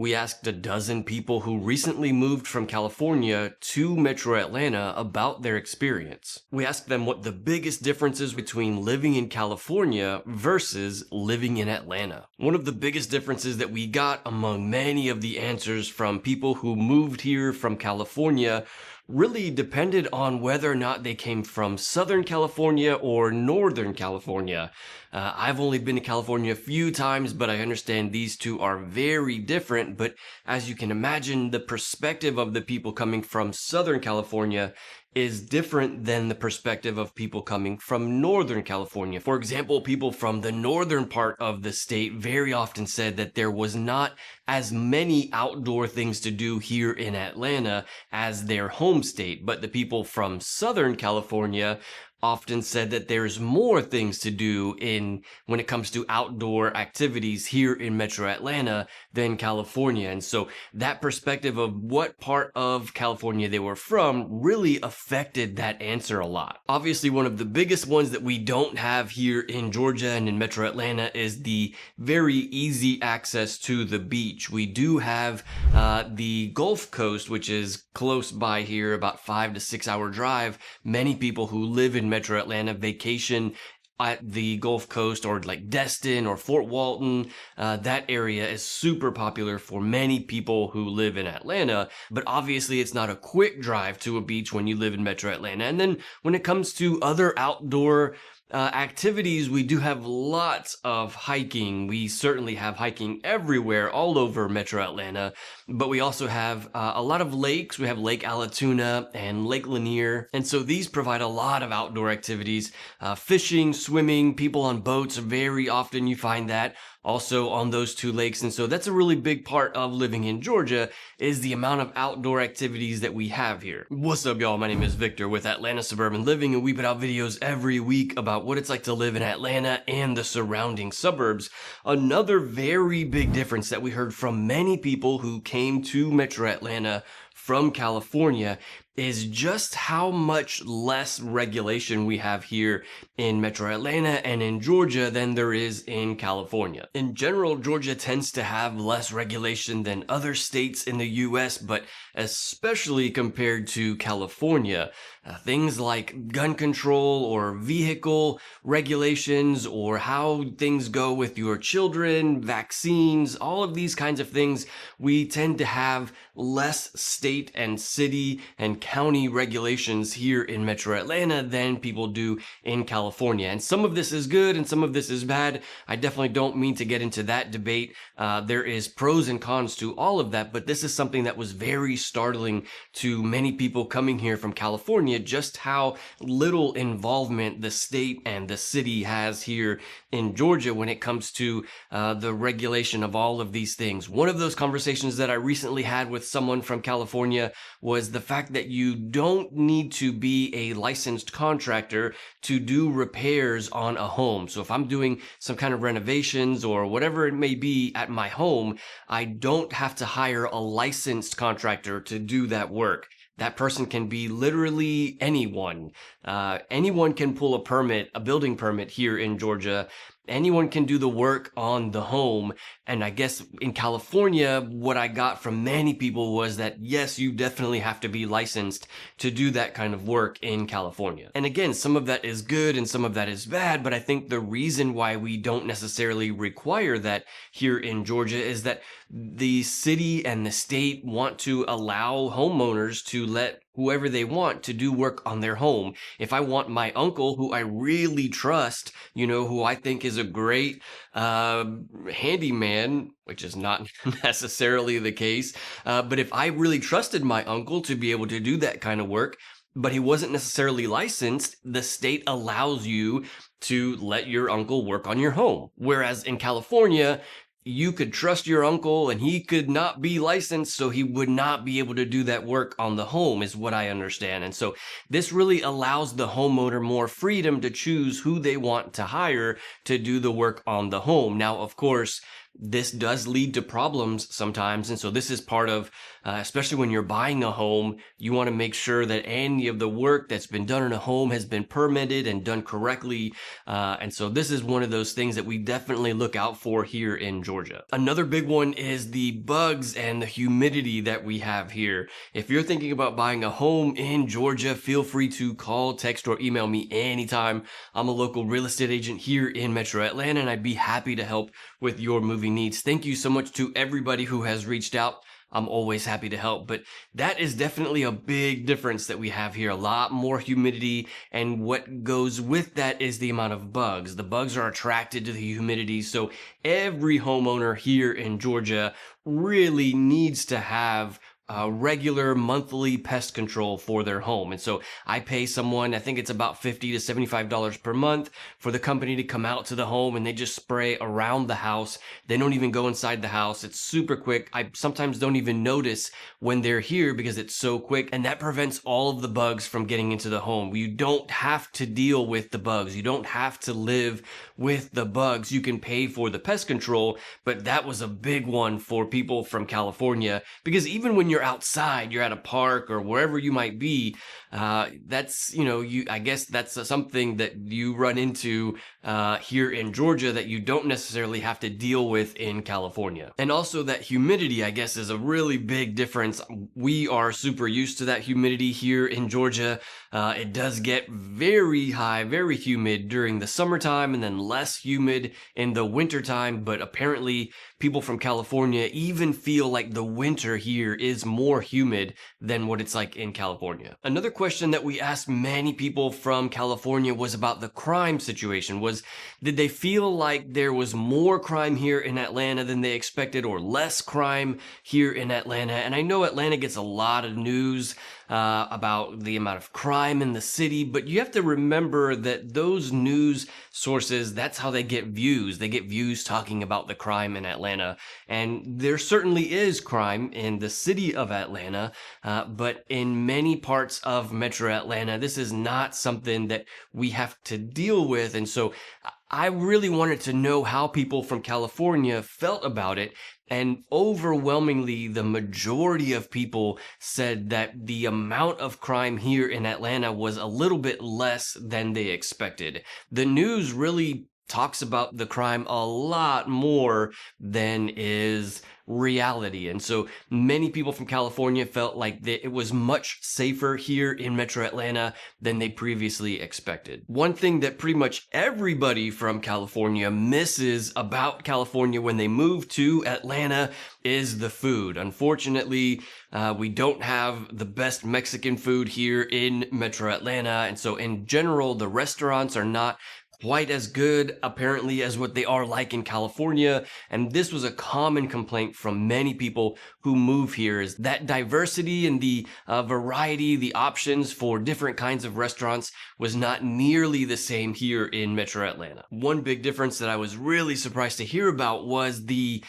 We asked a dozen people who recently moved from California to Metro Atlanta about their experience. We asked them what the biggest differences between living in California versus living in Atlanta. One of the biggest differences that we got among many of the answers from people who moved here from California really depended on whether or not they came from Southern California or Northern California. I've only been to California a few times, but I understand these two are very different. But as you can imagine, the perspective of the people coming from Southern California is different than the perspective of people coming from Northern California. For example, people from the northern part of the state very often said that there was not as many outdoor things to do here in Atlanta as their home state, but the people from Southern California often said that there's more things to do when it comes to outdoor activities here in Metro Atlanta than California. And so that perspective of what part of California they were from really affected that answer a lot. Obviously, one of the biggest ones that we don't have here in Georgia and in Metro Atlanta is the very easy access to the beach. We do have the Gulf Coast, which is close by here, about 5 to 6 hour drive. Many people who live in Metro Atlanta vacation at the Gulf Coast or like Destin or Fort Walton. That area is super popular for many people who live in Atlanta, but obviously it's not a quick drive to a beach when you live in Metro Atlanta. And then when it comes to other outdoor activities, we do have lots of hiking. We certainly have hiking everywhere, all over Metro Atlanta, but we also have a lot of lakes. We have Lake Allatoona and Lake Lanier, and so these provide a lot of outdoor activities. Fishing, swimming, people on boats, very often you find that also on those two lakes. And so that's a really big part of living in Georgia, is the amount of outdoor activities that we have here. What's up, y'all? My name is Victor with Atlanta Suburban Living, and we put out videos every week about what it's like to live in Atlanta and the surrounding suburbs. Another very big difference that we heard from many people who came to Metro Atlanta from California is just how much less regulation we have here in Metro Atlanta and in Georgia than there is in California. In general, Georgia tends to have less regulation than other states in the US, but especially compared to California. Things like gun control or vehicle regulations or how things go with your children, vaccines, all of these kinds of things, we tend to have less state and city and county regulations here in Metro Atlanta than people do in California. And some of this is good and some of this is bad. I definitely don't mean to get into that debate. There is pros and cons to all of that, but this is something that was very startling to many people coming here from California, just how little involvement the state and the city has here in Georgia when it comes to the regulation of all of these things. One of those conversations that I recently had with someone from California was the fact that you don't need to be a licensed contractor to do repairs on a home. So if I'm doing some kind of renovations or whatever it may be at my home, I don't have to hire a licensed contractor to do that work. That person can be literally anyone. Anyone can pull a permit, a building permit here in Georgia. Anyone can do the work on the home. And I guess in California, what I got from many people was that, yes, you definitely have to be licensed to do that kind of work in California. And again, some of that is good and some of that is bad, but I think the reason why we don't necessarily require that here in Georgia is that the city and the state want to allow homeowners to let whoever they want to do work on their home. If I want my uncle, who I really trust, who I think is a great handyman, which is not necessarily the case, but if I really trusted my uncle to be able to do that kind of work, but he wasn't necessarily licensed, the state allows you to let your uncle work on your home. Whereas in California, you could trust your uncle and he could not be licensed, so he would not be able to do that work on the home, is what I understand. And so this really allows the homeowner more freedom to choose who they want to hire to do the work on the home. Now, of course, this does lead to problems sometimes. And so this is part of, especially when you're buying a home, you want to make sure that any of the work that's been done in a home has been permitted and done correctly. And so this is one of those things that we definitely look out for here in Georgia. Another big one is the bugs and the humidity that we have here. If you're thinking about buying a home in Georgia, feel free to call, text, or email me anytime. I'm a local real estate agent here in Metro Atlanta, and I'd be happy to help with your moving needs. Thank you so much to everybody who has reached out. I'm always happy to help, but that is definitely a big difference that we have here. A lot more humidity, and what goes with that is the amount of bugs. The bugs are attracted to the humidity, so every homeowner here in Georgia really needs to have regular monthly pest control for their home. And so I pay someone, I think it's about $50 to $75 per month for the company to come out to the home, and they just spray around the house. They don't even go inside the house. It's super quick. I sometimes don't even notice when they're here because it's so quick, and that prevents all of the bugs from getting into the home. You don't have to deal with the bugs. You don't have to live with the bugs. You can pay for the pest control, but that was a big one for people from California, because even when you're outside, you're at a park or wherever you might be, that's, I guess that's something that you run into here in Georgia that you don't necessarily have to deal with in California. And also that humidity, I guess, is a really big difference. We are super used to that humidity here in Georgia. It does get very high, very humid during the summertime, and then less humid in the wintertime. But apparently people from California even feel like the winter here is more humid than what it's like in California. Another question that we asked many people from California was about the crime situation. Did they feel like there was more crime here in Atlanta than they expected, or less crime here in Atlanta? And I know Atlanta gets a lot of news about the amount of crime in the city, but you have to remember that those news sources, that's how they get views. They get views talking about the crime in Atlanta. And there certainly is crime in the city of Atlanta, but in many parts of Metro Atlanta, this is not something that we have to deal with. And so I really wanted to know how people from California felt about it. And overwhelmingly, the majority of people said that the amount of crime here in Atlanta was a little bit less than they expected. The news really talks about the crime a lot more than is reality. And so many people from California felt like it was much safer here in Metro Atlanta than they previously expected. One thing that pretty much everybody from California misses about California when they move to Atlanta is the food. Unfortunately, we don't have the best Mexican food here in Metro Atlanta. And so in general, the restaurants are not quite as good, apparently, as what they are like in California. And this was a common complaint from many people who move here, is that diversity and the variety, the options for different kinds of restaurants was not nearly the same here in Metro Atlanta. One big difference that I was really surprised to hear about was the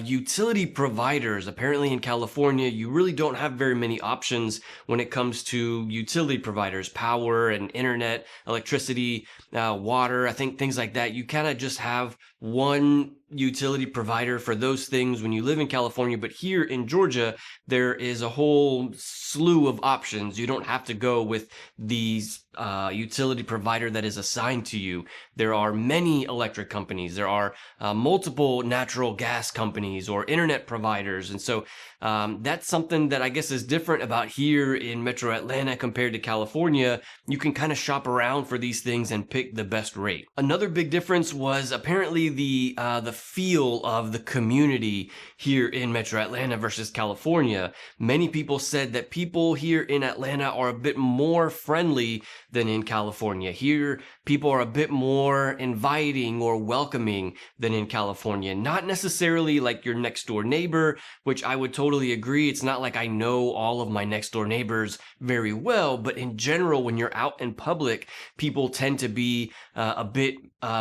utility providers. Apparently in California, you really don't have very many options when it comes to utility providers, power and internet, electricity, water. I think things like that. You kind of just have one utility provider for those things when you live in California, but here in Georgia, there is a whole slew of options. You don't have to go with these utility provider that is assigned to you. There are many electric companies. There are multiple natural gas companies or internet providers. And so that's something that I guess is different about here in Metro Atlanta compared to California. You can kind of shop around for these things and pick the best rate. Another big difference was apparently the feel of the community here in Metro Atlanta versus California. Many people said that people here in Atlanta are a bit more friendly than in California. Here, people are a bit more inviting or welcoming than in California. Not necessarily like your next door neighbor, which I would totally agree. It's not like I know all of my next door neighbors very well, but in general, when you're out in public, people tend to be a bit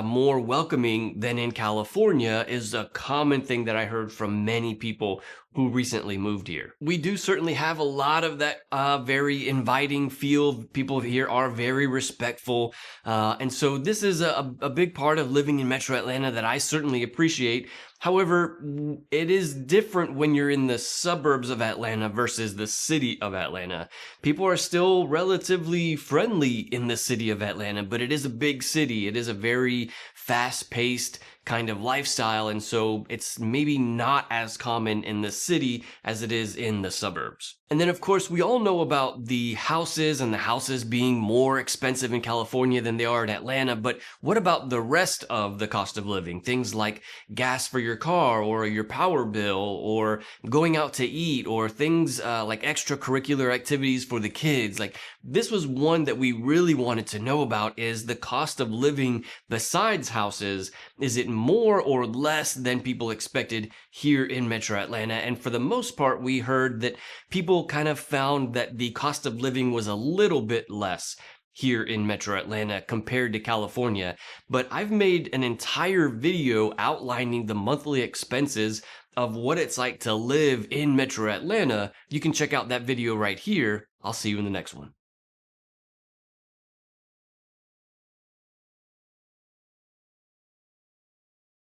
more welcoming than in California, is a common thing that I heard from many people who recently moved here. We do certainly have a lot of that very inviting feel. People here are very respectful. And so this is a big part of living in Metro Atlanta that I certainly appreciate. However, it is different when you're in the suburbs of Atlanta versus the city of Atlanta. People are still relatively friendly in the city of Atlanta, but it is a big city. It is a very fast-paced kind of lifestyle, and so it's maybe not as common in the city as it is in the suburbs. And then, of course, we all know about the houses and the houses being more expensive in California than they are in Atlanta, but what about the rest of the cost of living? Things like gas for your car or your power bill or going out to eat or things like extracurricular activities for the kids. Like, this was one that we really wanted to know about, is the cost of living besides houses. Is it more or less than people expected here in Metro Atlanta? And for the most part, we heard that people kind of found that the cost of living was a little bit less here in Metro Atlanta compared to California. But I've made an entire video outlining the monthly expenses of what it's like to live in Metro Atlanta. You can check out that video right here. I'll see you in the next one.